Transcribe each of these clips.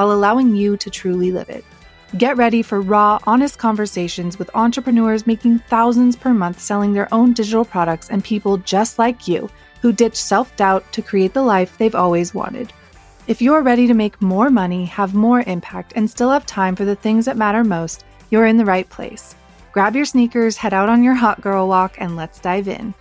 while allowing you to truly live it. Get ready for raw, honest conversations with entrepreneurs making thousands per month selling their own digital products and people just like you who ditch self-doubt to create the life they've always wanted. If you're ready to make more money, have more impact, and still have time for the things that matter most, you're in the right place. Grab your sneakers, head out on your hot girl walk, and let's dive in.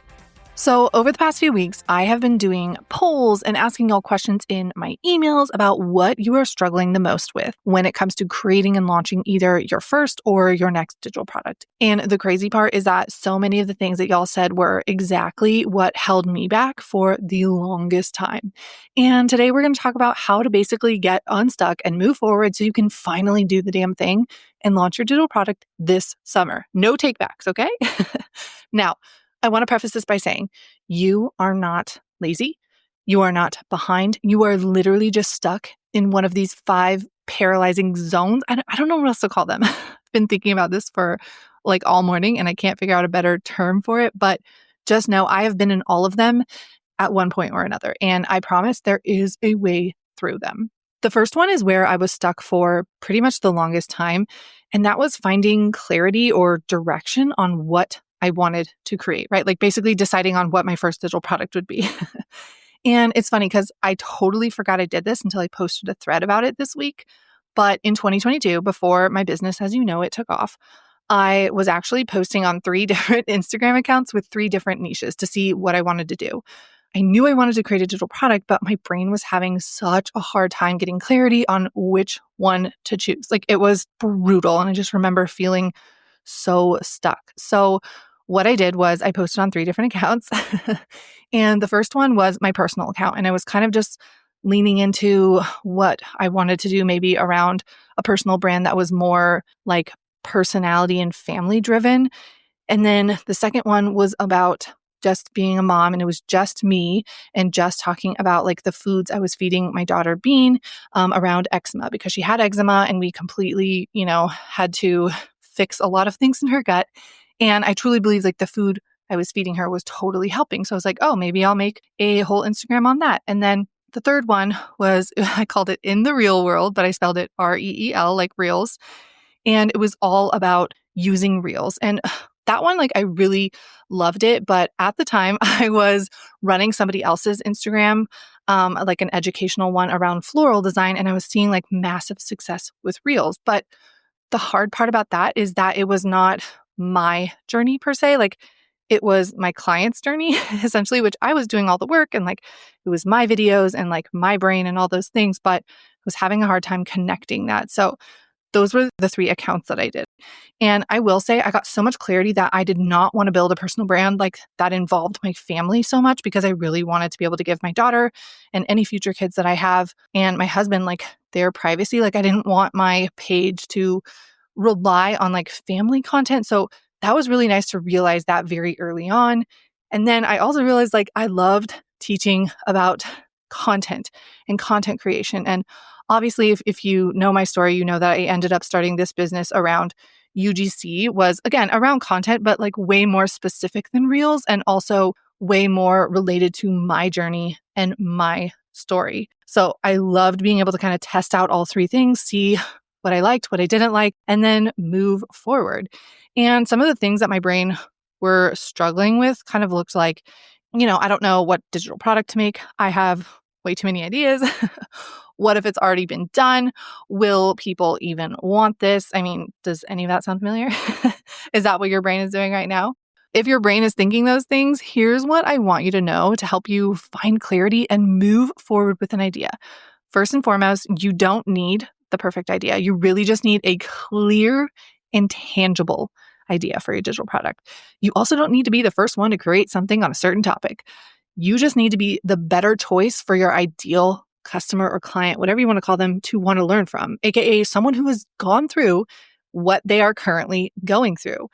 So over the past few weeks, I have been doing polls and asking y'all questions in my emails about what you are struggling the most with when it comes to creating and launching either your first or your next digital product. And the crazy part is that so many of the things that y'all said were exactly what held me back for the longest time. And today we're going to talk about how to basically get unstuck and move forward so you can finally do the damn thing and launch your digital product this summer. No takebacks, okay? Now, I want to preface this by saying you are not lazy. You are not behind. You are literally just stuck in one of these 5 paralyzing zones. I don't know what else to call them. I've been thinking about this for like all morning and I can't figure out a better term for it, but just know I have been in all of them at one point or another. And I promise there is a way through them. The first one is where I was stuck for pretty much the longest time. And that was finding clarity or direction on what I wanted to create, right? Like basically deciding on what my first digital product would be. And it's funny because I totally forgot I did this until I posted a thread about it this week. But in 2022, before my business, as you know, it took off, I was actually posting on 3 different Instagram accounts with 3 different niches to see what I wanted to do. I knew I wanted to create a digital product, but my brain was having such a hard time getting clarity on which one to choose. Like it was brutal. And I just remember feeling so stuck. So what I did was I posted on 3 different accounts. And the first one was my personal account. And I was kind of just leaning into what I wanted to do, maybe around a personal brand that was more like personality and family driven. And then the second one was about just being a mom, and it was just me and just talking about like the foods I was feeding my daughter Bean around eczema, because she had eczema and we completely, had to fix a lot of things in her gut. And I truly believe like the food I was feeding her was totally helping. So I was like, oh, maybe I'll make a whole Instagram on that. And then the third one was, I called it In the Real World, but I spelled it REEL, like reels. And it was all about using reels. And that one, like I really loved it. But at the time I was running somebody else's Instagram, like an educational one around floral design. And I was seeing like massive success with reels. But the hard part about that is that it was not my journey per se. Like it was my client's journey essentially, which I was doing all the work and like it was my videos and like my brain and all those things, but I was having a hard time connecting that. So those were the 3 accounts that I did. And I will say I got so much clarity that I did not want to build a personal brand like that involved my family so much, because I really wanted to be able to give my daughter and any future kids that I have and my husband like their privacy. Like I didn't want my page to rely on like family content. So that was really nice to realize that very early on. And then I also realized like I loved teaching about content and content creation. And obviously, if you know my story, you know that I ended up starting this business around UGC, was again around content, but like way more specific than reels and also way more related to my journey and my story. So I loved being able to kind of test out all 3 things, see what I liked, what I didn't like, and then move forward. And some of the things that my brain were struggling with kind of looked like, I don't know what digital product to make. I have way too many ideas. What if it's already been done? Will people even want this? I mean, does any of that sound familiar? Is that what your brain is doing right now? If your brain is thinking those things, here's what I want you to know to help you find clarity and move forward with an idea. First and foremost, you don't need the perfect idea. You really just need a clear and tangible idea for your digital product. You also don't need to be the first one to create something on a certain topic. You just need to be the better choice for your ideal customer or client, whatever you want to call them, to want to learn from, aka someone who has gone through what they are currently going through.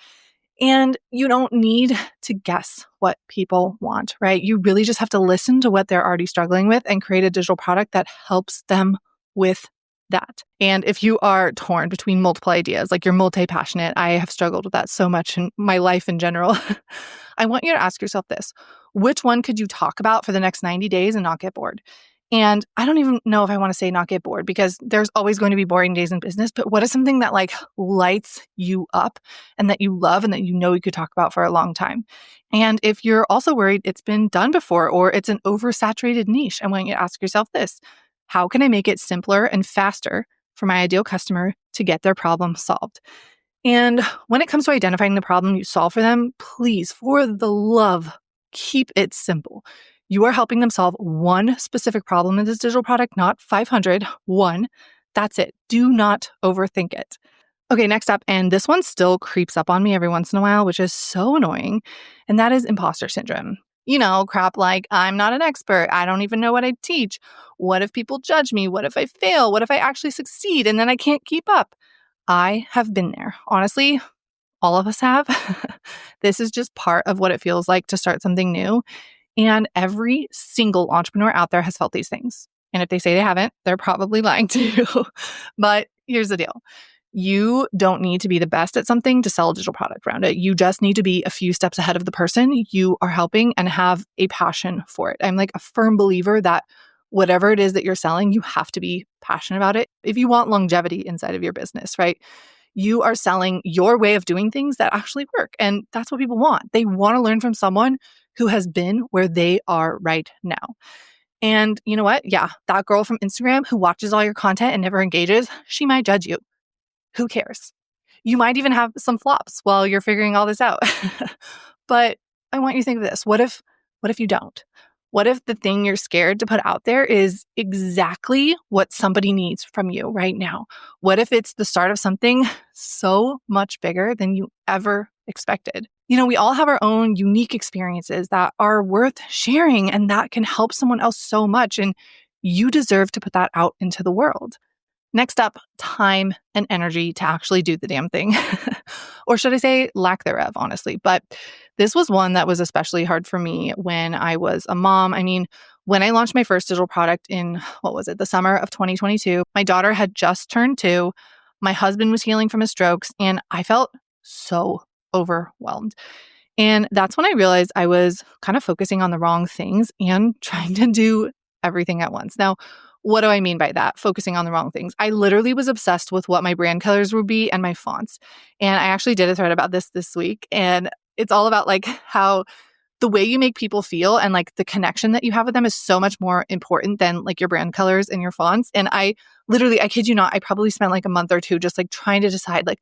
And you don't need to guess what people want, right? You really just have to listen to what they're already struggling with and create a digital product that helps them with that. And if you are torn between multiple ideas, like you're multi-passionate, I have struggled with that so much in my life in general. I want you to ask yourself this: which one could you talk about for the next 90 days and not get bored? And I don't even know if I want to say not get bored, because there's always going to be boring days in business. But what is something that like lights you up and that you love and that you know you could talk about for a long time? And if you're also worried it's been done before or it's an oversaturated niche, I want you to ask yourself this: how can I make it simpler and faster for my ideal customer to get their problem solved? And when it comes to identifying the problem you solve for them, please, for the love, keep it simple. You are helping them solve one specific problem in this digital product, not 500. One. That's it. Do not overthink it. Okay, next up, and this one still creeps up on me every once in a while, which is so annoying, and that is imposter syndrome. Crap like, I'm not an expert. I don't even know what I teach. What if people judge me? What if I fail? What if I actually succeed and then I can't keep up? I have been there. Honestly, all of us have. This is just part of what it feels like to start something new. And every single entrepreneur out there has felt these things. And if they say they haven't, they're probably lying to you. But here's the deal: you don't need to be the best at something to sell a digital product around it. You just need to be a few steps ahead of the person you are helping and have a passion for it. I'm like a firm believer that whatever it is that you're selling, you have to be passionate about it if you want longevity inside of your business, right? You are selling your way of doing things that actually work. And that's what people want. They want to learn from someone who has been where they are right now. And you know what? Yeah, that girl from Instagram who watches all your content and never engages, she might judge you. Who cares? You might even have some flops while you're figuring all this out. But I want you to think of this. What if you don't? What if the thing you're scared to put out there is exactly what somebody needs from you right now? What if it's the start of something so much bigger than you ever expected? We all have our own unique experiences that are worth sharing and that can help someone else so much. And you deserve to put that out into the world. Next up, time and energy to actually do the damn thing. Or should I say lack thereof, honestly. But this was one that was especially hard for me when I was a mom. I mean, when I launched my first digital product in, the summer of 2022, my daughter had just turned 2. My husband was healing from his strokes, and I felt so overwhelmed. And that's when I realized I was kind of focusing on the wrong things and trying to do everything at once. Now, what do I mean by that? Focusing on the wrong things. I literally was obsessed with what my brand colors would be and my fonts. And I actually did a thread about this week. And it's all about like how the way you make people feel and like the connection that you have with them is so much more important than like your brand colors and your fonts. And I kid you not, I probably spent like a month or two just like trying to decide like,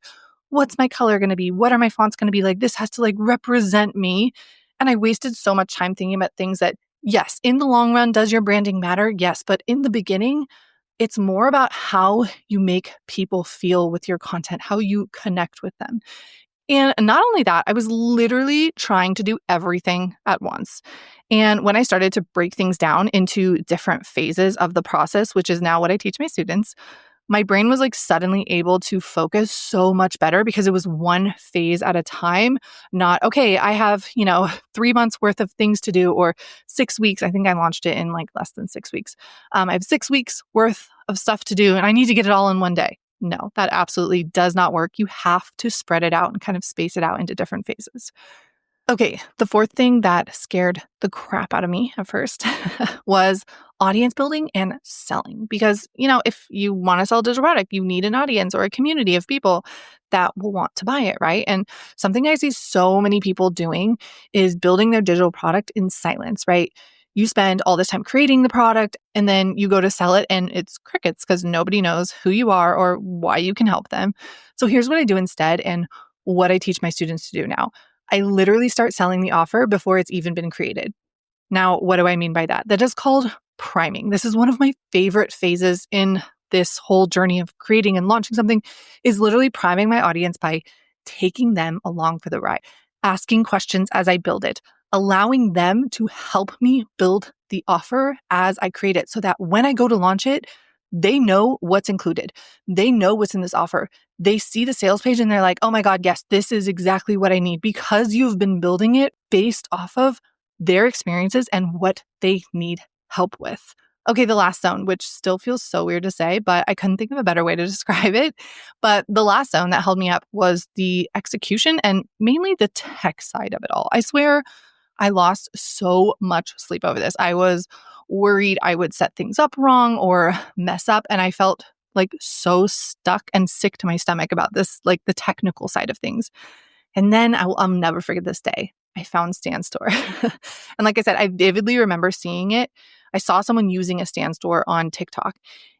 what's my color going to be? What are my fonts going to be? Like, this has to like represent me. And I wasted so much time thinking about things that, yes, in the long run, does your branding matter? Yes. But in the beginning, it's more about how you make people feel with your content, how you connect with them. And not only that, I was literally trying to do everything at once. And when I started to break things down into different phases of the process, which is now what I teach my students, my brain was like suddenly able to focus so much better because it was one phase at a time, not, okay, I have, 3 months worth of things to do or 6 weeks. I think I launched it in like less than 6 weeks. I have 6 weeks worth of stuff to do and I need to get it all in one day. No, that absolutely does not work. You have to spread it out and kind of space it out into different phases. Okay, the fourth thing that scared the crap out of me at first was audience building and selling. Because, if you want to sell a digital product, you need an audience or a community of people that will want to buy it, right? And something I see so many people doing is building their digital product in silence, right? You spend all this time creating the product and then you go to sell it and it's crickets because nobody knows who you are or why you can help them. So here's what I do instead and what I teach my students to do now. I literally start selling the offer before it's even been created. Now, what do I mean by that? That is called priming. This is one of my favorite phases in this whole journey of creating and launching something, is literally priming my audience by taking them along for the ride, asking questions as I build it, allowing them to help me build the offer as I create it so that when I go to launch it, they know what's included. They know what's in this offer. They see the sales page and they're like, oh my God, yes, this is exactly what I need because you've been building it based off of their experiences and what they need help with. Okay, the last zone, which still feels so weird to say, but I couldn't think of a better way to describe it. But the last zone that held me up was the execution and mainly the tech side of it all. I swear, I lost so much sleep over this. I was worried I would set things up wrong or mess up. And I felt like so stuck and sick to my stomach about this, like the technical side of things. And then I'll never forget this day. I found Stand Store. And like I said, I vividly remember seeing it. I saw someone using a Stand Store on TikTok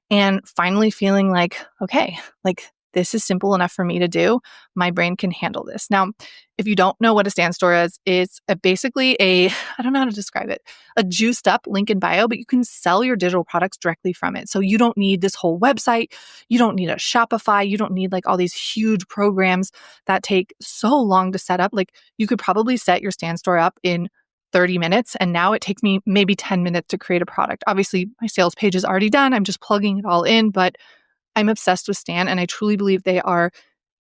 and finally feeling like, okay, like this is simple enough for me to do. My brain can handle this. Now, if you don't know what a Stand Store is, it's basically I don't know how to describe it, a juiced up link in bio, but you can sell your digital products directly from it. So you don't need this whole website. You don't need a Shopify. You don't need like all these huge programs that take so long to set up. Like you could probably set your Stand Store up in 30 minutes. And now it takes me maybe 10 minutes to create a product. Obviously, my sales page is already done. I'm just plugging it all in, but I'm obsessed with Stan, and I truly believe they are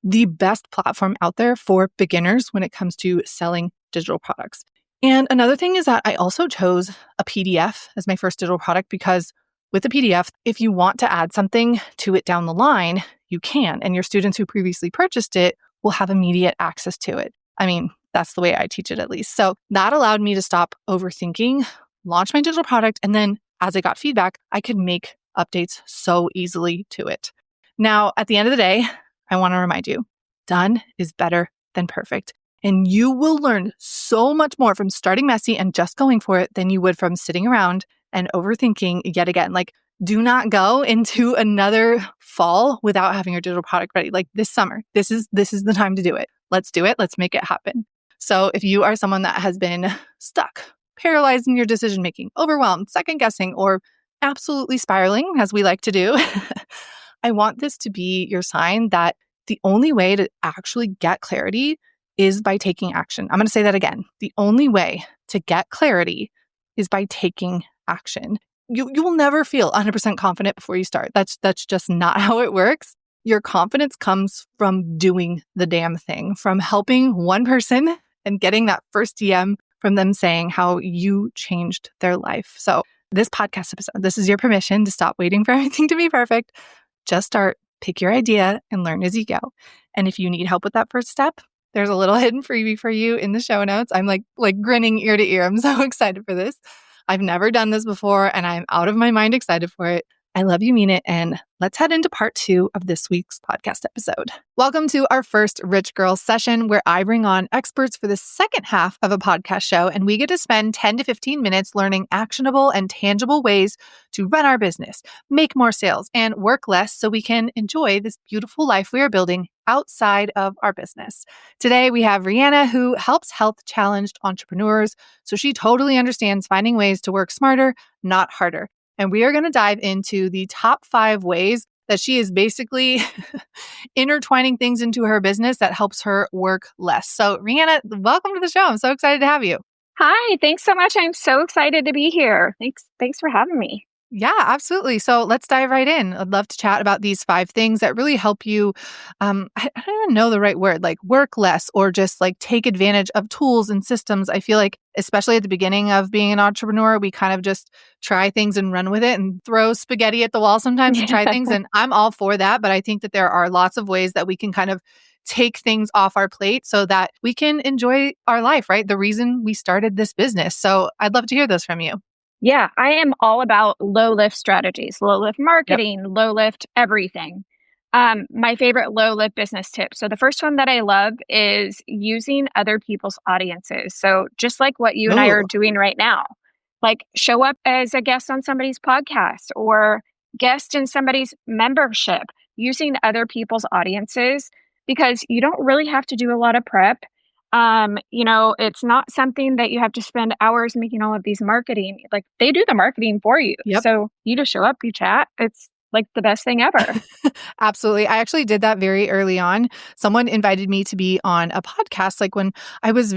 the best platform out there for beginners when it comes to selling digital products. And another thing is that I also chose a PDF as my first digital product because with a PDF, if you want to add something to it down the line, you can. And your students who previously purchased it will have immediate access to it. I mean, that's the way I teach it at least. So that allowed me to stop overthinking, launch my digital product, and then as I got feedback, I could make updates so easily to it. Now, at the end of the day, I want to remind you, done is better than perfect. And you will learn so much more from starting messy and just going for it than you would from sitting around and overthinking yet again. Like, do not go into another fall without having your digital product ready. Like this summer, this is the time to do it. Let's do it. Let's make it happen. So if you are someone that has been stuck, paralyzed in your decision making, overwhelmed, second guessing, or absolutely spiraling, as we like to do, I want this to be your sign that the only way to actually get clarity is by taking action. I'm going to say that again. The only way to get clarity is by taking action. You will never feel 100% confident before you start. That's just not how it works. Your confidence comes from doing the damn thing, from helping one person and getting that first DM from them saying how you changed their life. So this podcast episode, this is your permission to stop waiting for everything to be perfect. Just start, pick your idea, and learn as you go. And if you need help with that first step, there's a little hidden freebie for you in the show notes. I'm like grinning ear to ear. I'm so excited for this. I've never done this before, and I'm out of my mind excited for it. I love you, mean it. And let's head into part 2 of this week's podcast episode. Welcome to our first Rich Girls session, where I bring on experts for the second half of a podcast show, and we get to spend 10 to 15 minutes learning actionable and tangible ways to run our business, make more sales, and work less so we can enjoy this beautiful life we are building outside of our business. Today, we have Rheanna, who helps health-challenged entrepreneurs, so she totally understands finding ways to work smarter, not harder. And we are going to dive into the top 5 ways that she is basically intertwining things into her business that helps her work less. So, Rheanna, welcome to the show. I'm so excited to have you. Hi, thanks so much. I'm so excited to be here. Thanks for having me. Yeah, absolutely. So let's dive right in. I'd love to chat about these 5 things that really help you, I don't even know the right word, like work less or just like take advantage of tools and systems. I feel like, especially at the beginning of being an entrepreneur, we kind of just try things and run with it and throw spaghetti at the wall sometimes to try things. And I'm all for that. But I think that there are lots of ways that we can kind of take things off our plate so that we can enjoy our life, right? The reason we started this business. So I'd love to hear those from you. Yeah, I am all about low lift strategies, low lift marketing, low lift everything. My favorite low lift business tip. So the first one that I love is using other people's audiences. So just like what you and I are doing right now, like show up as a guest on somebody's podcast or guest in somebody's membership, using other people's audiences because you don't really have to do a lot of prep. It's not something that you have to spend hours making all of these marketing. Like they do the marketing for you. Yep. So you just show up, you chat. It's like the best thing ever. Absolutely. I actually did that very early on. Someone invited me to be on a podcast, like when I was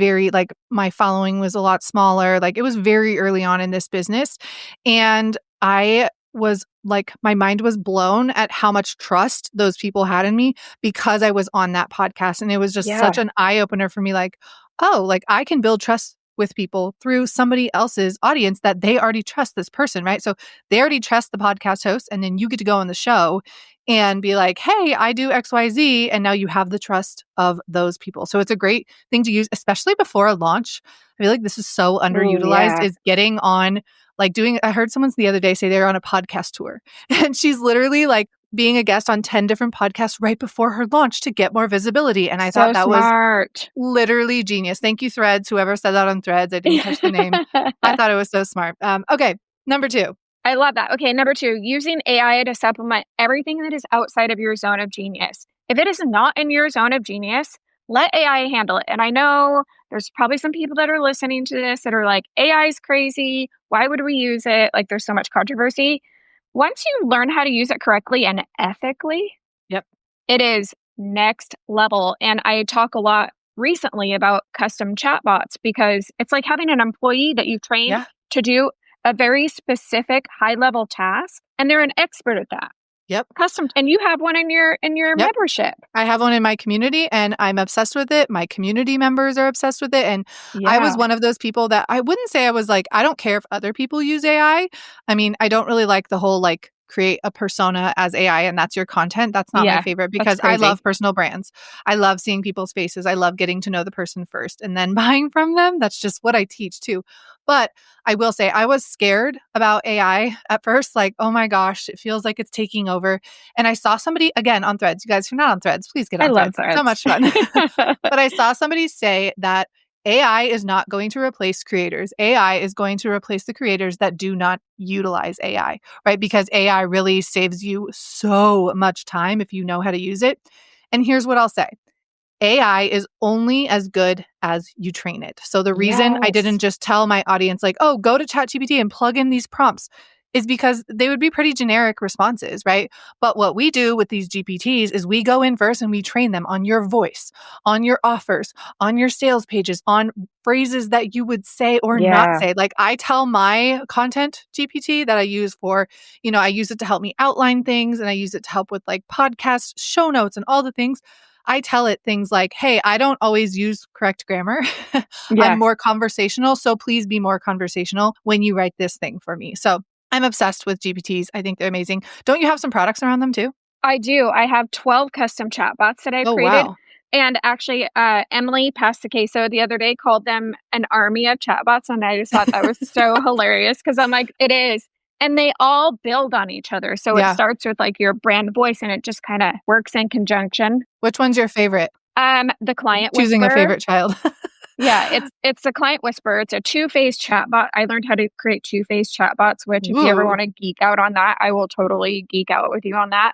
my following was a lot smaller. Like it was very early on in this business. And I was like, my mind was blown at how much trust those people had in me because I was on that podcast. And it was just such an eye opener for me. Like, oh, like I can build trust with people through somebody else's audience that they already trust this person, right? So they already trust the podcast host and then you get to go on the show and be like, hey, I do XYZ. And now you have the trust of those people. So it's a great thing to use, especially before a launch. I feel like this is so Oh, underutilized, yeah. is getting on, like doing, I heard someone the other day say they were on a podcast tour and she's literally like being a guest on 10 different podcasts right before her launch to get more visibility. And I thought So that was smart. literally genius. Thank you, Threads. Whoever said that on Threads, I didn't catch the name. I thought it was so smart. Okay, number 2. I love that. Okay, number 2, using AI to supplement everything that is outside of your zone of genius. If it is not in your zone of genius, let AI handle it. And I know there's probably some people that are listening to this that are like, AI is crazy. Why would we use it? Like, there's so much controversy. Once you learn how to use it correctly and ethically, Yep. it is next level. And I talk a lot recently about custom chatbots because it's like having an employee that you've trained Yeah. to do a very specific high level task, and they're an expert at that. Yep. Custom, and you have one in your Yep. membership. I have one in my community and I'm obsessed with it. My community members are obsessed with it. And I was Yeah. one of those people that I wouldn't say I was like, I don't care if other people use AI. I mean, I don't really like the whole like create a persona as AI and that's your content. That's not my Yeah. favorite That's because I crazy. love personal brands. I love seeing people's faces. I love getting to know the person first and then buying from them. That's just what I teach too. But I will say I was scared about AI at first, like, oh my gosh, it feels like it's taking over. And I saw somebody again on Threads. You guys, if you're not on Threads, please get I on love Threads. It's so threads. much fun. But I saw somebody say that AI is not going to replace creators. AI is going to replace the creators that do not utilize AI, right? Because AI really saves you so much time if you know how to use it. And here's what I'll say. AI is only as good as you train it. So the reason I Yes. didn't just tell my audience, like, oh, go to ChatGPT and plug in these prompts is because they would be pretty generic responses, right? But what we do with these GPTs is we go in first and we train them on your voice, on your offers, on your sales pages, on phrases that you would say or not Yeah. say. Like I tell my content GPT that I use for, I use it to help me outline things and I use it to help with like podcast show notes and all the things. I tell it things like, hey, I don't always use correct grammar. I'm Yeah. more conversational. So please be more conversational when you write this thing for me. So I'm obsessed with GPTs. I think they're amazing. Don't you have some products around them too? I do. I have 12 custom chatbots that I've Oh, created. wow. And actually, Emily Pastaqueso the other day called them an army of chatbots. And I just thought that was so hilarious because I'm like, it is. And they all build on each other. So it Yeah. starts with like your brand voice and it just kind of works in conjunction. Which one's your favorite? The client Choosing a whisperer. favorite child. Yeah, it's the client whisperer. It's a two-phase chatbot. I learned how to create two-phase chatbots, which if you ever Ooh. want to geek out on that, I will totally geek out with you on that.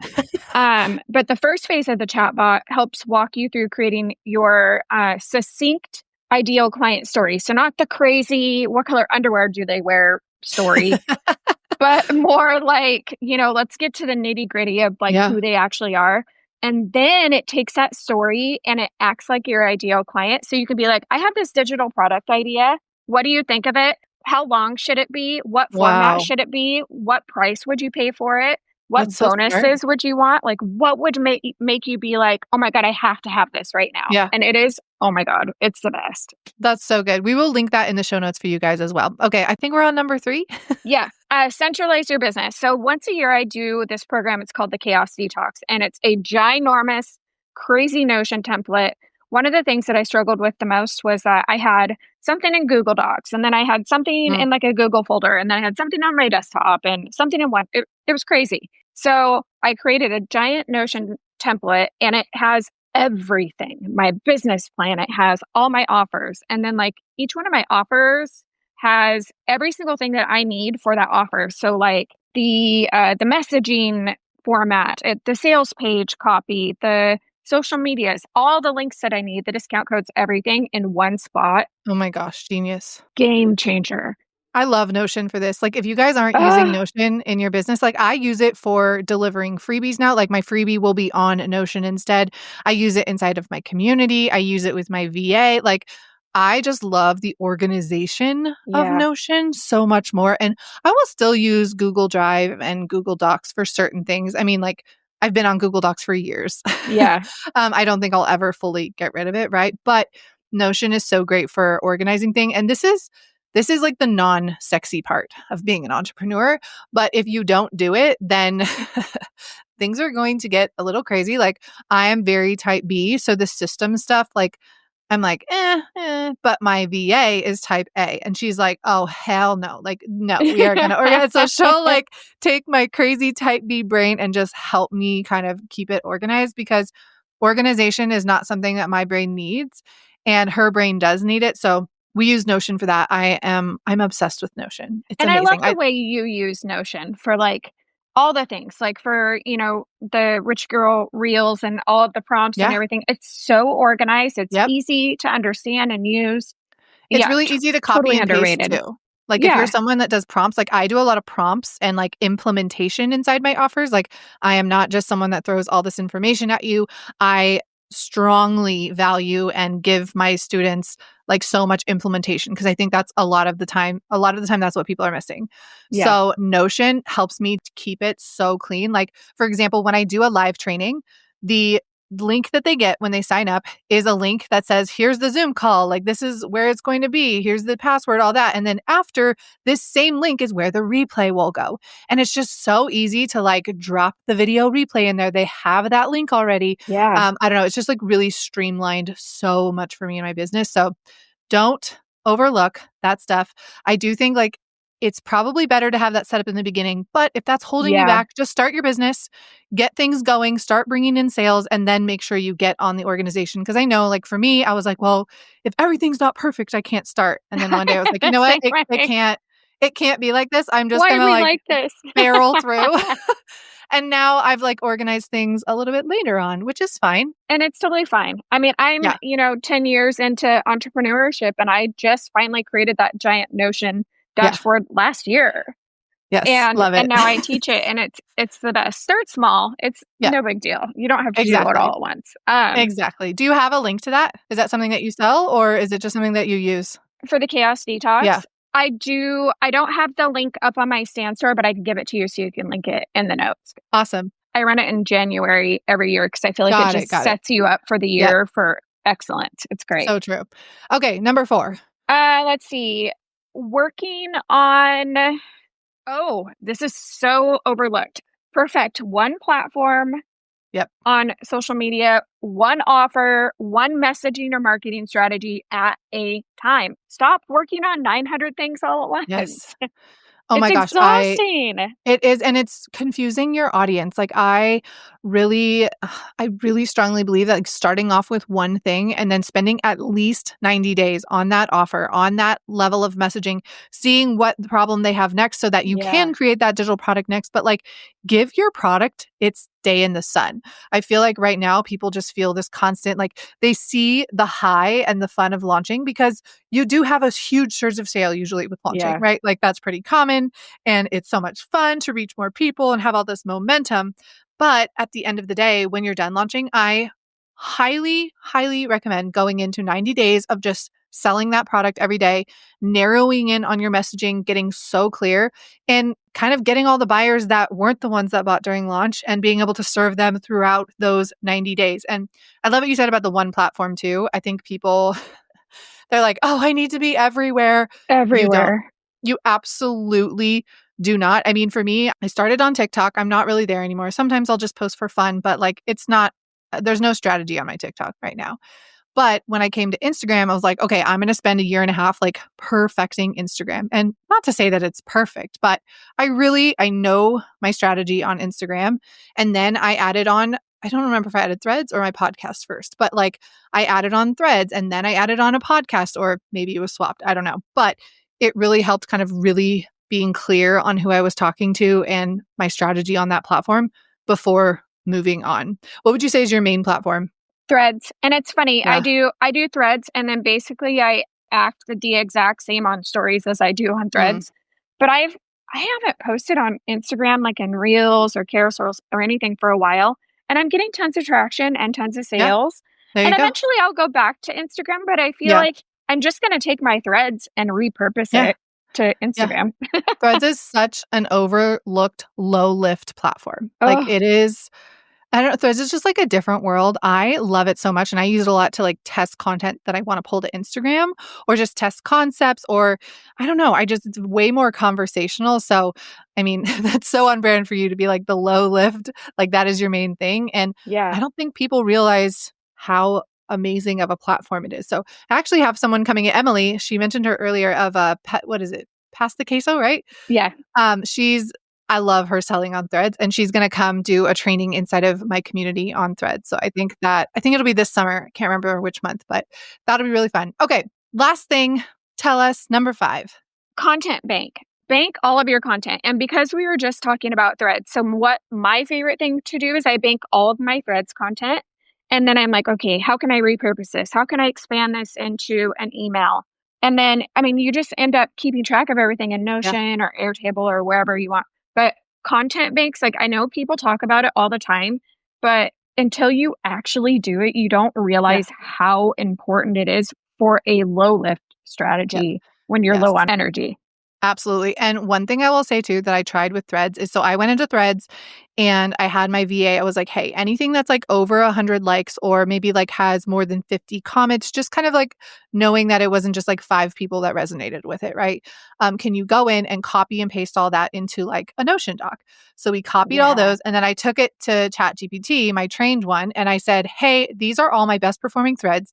But the first phase of the chatbot helps walk you through creating your succinct ideal client story. So not the crazy what color underwear do they wear story, but more like, let's get to the nitty-gritty of like Yeah. who they actually are. And then it takes that story and it acts like your ideal client. So you could be like, I have this digital product idea. What do you think of it? How long should it be? What format Wow. should it be? What price would you pay for it? That's What so smart. bonuses would you want? Like what would make you be like, "Oh my god, I have to have this right now." Yeah. And it is, oh my god, it's the best. That's so good. We will link that in the show notes for you guys as well. Okay. I think we're on number 3. Yeah, centralize your business. So once a year, I do this program. It's called the Chaos Detox, and it's a ginormous, crazy Notion template. One of the things that I struggled with the most was that I had something in Google Docs, and then I had something Mm. in like a Google folder, and then I had something on my desktop, and something in one. It was crazy. So I created a giant Notion template, and it has everything. My business plan. It has all my offers, and then like each one of my offers has every single thing that I need for that offer. So like the messaging format, the sales page copy, the social medias, all the links that I need, the discount codes, everything in one spot. Oh my gosh, genius. Game changer. I love Notion for this. Like, if you guys aren't using Ah, Notion in your business, like I use it for delivering freebies now. Like, my freebie will be on Notion instead. I use it inside of my community. I use it with my VA. Like, I just love the organization of yeah, Notion so much more. And I will still use Google Drive and Google Docs for certain things. I mean, like, I've been on Google Docs for years. yeah. I don't think I'll ever fully get rid of it, right? But Notion is so great for organizing things. And this is like the non-sexy part of being an entrepreneur. But if you don't do it, then things are going to get a little crazy. Like I am very type B. So the system stuff, like I'm like, but my VA is type A. And she's like, oh, hell no. Like, no, we are going to organize. So she'll like take my crazy type B brain and just help me kind of keep it organized because organization is not something that my brain needs and her brain does need it. So we use Notion for that. I'm obsessed with Notion. It's And I love amazing. the way you use Notion for, like, all the things, like, for, the rich girl reels and all of the prompts and Yeah. everything. It's so organized, it's Yep. easy to understand and use. It's Yeah, really easy to copy totally and paste underrated. too. Like if you're Yeah, someone that does prompts, like I do a lot of prompts and like implementation inside my offers. Like I am not just someone that throws all this information at you. I strongly value and give my students like so much implementation because I think that's a lot of the time that's what people are missing. yeah, So Notion helps me to keep it so clean. Like for example, when I do a live training, the link that they get when they sign up is a link that says, here's the Zoom call. Like, this is where it's going to be. Here's the password, all that. And then after this same link is where the replay will go. And it's just so easy to like drop the video replay in there. They have that link already. yeah, I don't know. It's just like really streamlined so much for me in my business. So don't overlook that stuff. I do think like it's probably better to have that set up in the beginning, but if that's holding you yeah. back, just start your business, get things going, start bringing in sales, and then make sure you get on the organization. Because I know, like for me, I was like, well, if everything's not perfect, I can't start. And then one day I was like, you know what? Same It way. can't be like this. I'm just Why are gonna we like like this? barrel through. And now I've like organized things a little bit later on, which is fine. And it's totally fine. I mean, I'm, Yeah. 10 years into entrepreneurship, and I just finally created that giant Notion Yeah. dashboard last year. Yes. And Love it. now I teach it, and it's the best. Start small. It's Yeah. no big deal. You don't have to do it Exactly. all at once. Exactly. Do you have a link to that? Is that something that you sell or is it just something that you use? For the Chaos Yeah. Detox, I don't have the link up on my stand store, but I can give it to you so you can link it in the notes. Awesome. I run it in January every year because I feel like it Got it. just Got it. sets you up for the Yep. year for excellence. It's great. So true. Okay. Number 4. Let's see. Working on Oh, this is so overlooked. Perfect. One platform Yep. on social media, one offer, one messaging or marketing strategy at a time. Stop working on 900 things all at Yes. once. Oh It's my gosh. exhausting. It is, and it's confusing your audience. Like really, I really strongly believe that like starting off with one thing and then spending at least 90 days on that offer, on that level of messaging, seeing what the problem they have next so that you Yeah. can create that digital product next. But like give your product its day in the sun. I feel like right now people just feel this constant, like they see the high and the fun of launching because you do have a huge surge of sale usually with launching, Yeah. right? Like that's pretty common and it's so much fun to reach more people and have all this momentum. But at the end of the day, when you're done launching, I highly, highly recommend going into 90 days of just selling that product every day, narrowing in on your messaging, getting so clear, and kind of getting all the buyers that weren't the ones that bought during launch and being able to serve them throughout those 90 days. And I love what you said about the one platform too. I think people, they're like, oh, I need to be everywhere. You don't. Everywhere. You absolutely do not. I mean, for me, I started on TikTok. I'm not really there anymore. Sometimes I'll just post for fun, but like it's not, there's no strategy on my TikTok right now. But when I came to Instagram, I was like, okay, I'm going to spend a year and a half like perfecting Instagram. And not to say that it's perfect, but I know my strategy on Instagram. And then I added on, I don't remember if I added threads or my podcast first, but like I added on threads and then I added on a podcast or maybe it was swapped. I don't know. But it really helped kind of really being clear on who I was talking to and my strategy on that platform before moving on. What would you say is your main platform? Threads. And it's funny, Yeah. I do threads, and then basically I act the exact same on stories as I do on Mm. threads. But I haven't posted on Instagram like in reels or carousels or anything for a while, and I'm getting tons of traction and tons of Yeah. sales. There And you go. eventually I'll go back to Instagram, but I feel Yeah. like I'm just going to take my threads and repurpose Yeah. it to Yeah. Instagram. Threads is such an overlooked low lift platform. Like Oh, it is I don't know. Threads is just like a different world. I love it so much. And I use it a lot to like test content that I want to pull to Instagram or just test concepts or I don't know. It's way more conversational. So, I mean, that's so on brand for you to be like the low lift, like that is your main thing. And Yeah. I don't think people realize how amazing of a platform it is. So I actually have someone coming in, Emily, she mentioned her earlier of what is it? Pasta queso, right? Yeah. She's I love her selling on Threads, and she's gonna come do a training inside of my community on Threads. So I think it'll be this summer. I can't remember which month, but that'll be really fun. Okay, last thing. Tell us number 5. Content bank. Bank all of your content. And because we were just talking about threads, so what my favorite thing to do is I bank all of my threads content. And then I'm like, okay, how can I repurpose this? How can I expand this into an email? And then, I mean, you just end up keeping track of everything in Yeah, Notion or Airtable or wherever you want. But content banks, like I know people talk about it all the time, but until you actually do it, you don't yeah, realize how important it is for a low lift yep, strategy when you're yes. low on energy. Absolutely. And one thing I will say too that I tried with Threads is so I went into Threads and I had my VA. I was like, hey, anything that's like over 100 likes or maybe like has more than 50 comments, just kind of like knowing that it wasn't just like 5 people that resonated with it, right? Can you go in and copy and paste all that into like a Notion doc? So we copied all Yeah. those and then I took it to ChatGPT, my trained one, and I said, hey, these are all my best performing threads.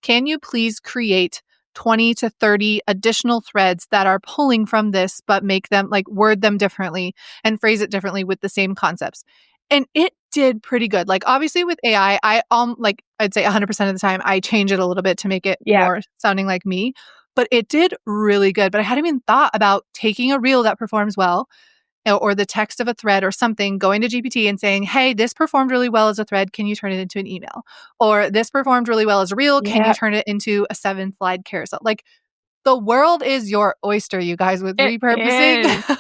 Can you please create 20 to 30 additional threads that are pulling from this, but make them like word them differently and phrase it differently with the same concepts. And it did pretty good. Like obviously with AI, like I'd say 100% of the time I change it a little bit to make it Yeah. more sounding like me, but it did really good. But I hadn't even thought about taking a reel that performs well or the text of a thread or something, going to GPT and saying, hey, this performed really well as a thread. Can you turn it into an email? Or this performed really well as a reel. Can you Yeah. turn it into a 7-slide carousel? Like the world is your oyster, you guys, with It repurposing. is.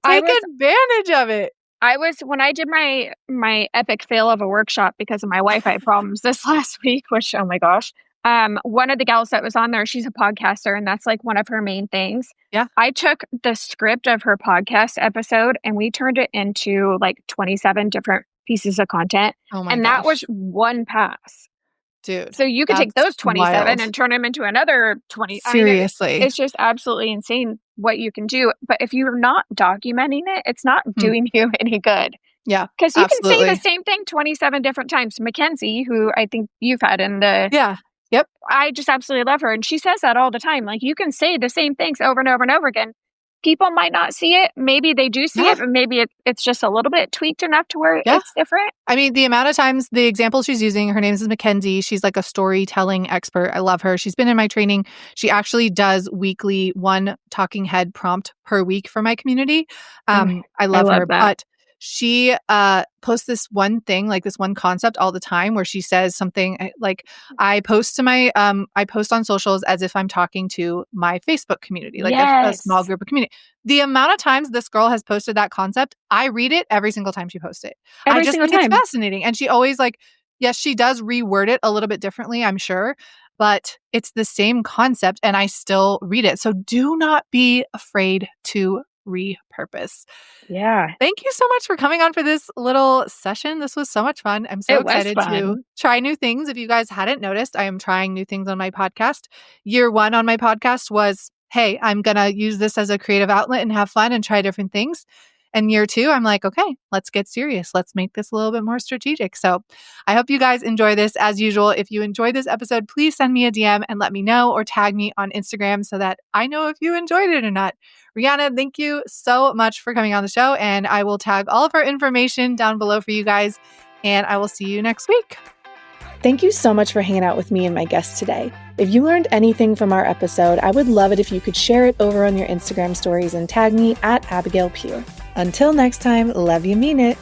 I Take was advantage of it. I was when I did my epic fail of a workshop because of my Wi-Fi problems this last week, which oh my gosh. One of the gals that was on there, she's a podcaster and that's like one of her main things. Yeah. I took the script of her podcast episode and we turned it into like 27 different pieces of content. Oh my And that was gosh. one pass. Dude, So you could take that's those 27 wild. and turn them into another 20. I mean, Seriously. it's just absolutely insane what you can do. But if you're not documenting it, it's not Mm, doing you any good. yeah, Because you can say the absolutely. same thing 27 different times. Mackenzie, who I think you've had in the, Yeah. Yep. I just absolutely love her. And she says that all the time. Like you can say the same things over and over and over again. People might not see it. Maybe they do see Yeah. it, but maybe it's just a little bit tweaked enough to where Yeah. it's different. I mean, the amount of times the example she's using, her name is Mackenzie. She's like a storytelling expert. I love her. She's been in my training. She actually does weekly one talking head prompt per week for my community. Ugh, I I love love her, that. but she posts this one thing, like this one concept all the time where she says something like I post on socials as if I'm talking to my Facebook community, like a small Yes. group of community. The amount of times this girl has posted that concept, I read it every single time she posts it. I Every just single think it's time. fascinating. And she always like, yes, she does reword it a little bit differently, I'm sure, but it's the same concept and I still read it. So do not be afraid to repurpose. Yeah. Thank you so much for coming on for this little session. This was so much fun. I'm so It was excited to fun. try new things. If you guys hadn't noticed, I am trying new things on my podcast. Year 1 on my podcast was, hey, I'm going to use this as a creative outlet and have fun and try different things. And year 2, I'm like, okay, let's get serious. Let's make this a little bit more strategic. So I hope you guys enjoy this. As usual, if you enjoyed this episode, please send me a DM and let me know or tag me on Instagram so that I know if you enjoyed it or not. Rheanna, thank you so much for coming on the show. And I will tag all of her information down below for you guys. And I will see you next week. Thank you so much for hanging out with me and my guests today. If you learned anything from our episode, I would love it if you could share it over on your Instagram stories and tag me at Abigail Pugh. Until next time, love you, mean it.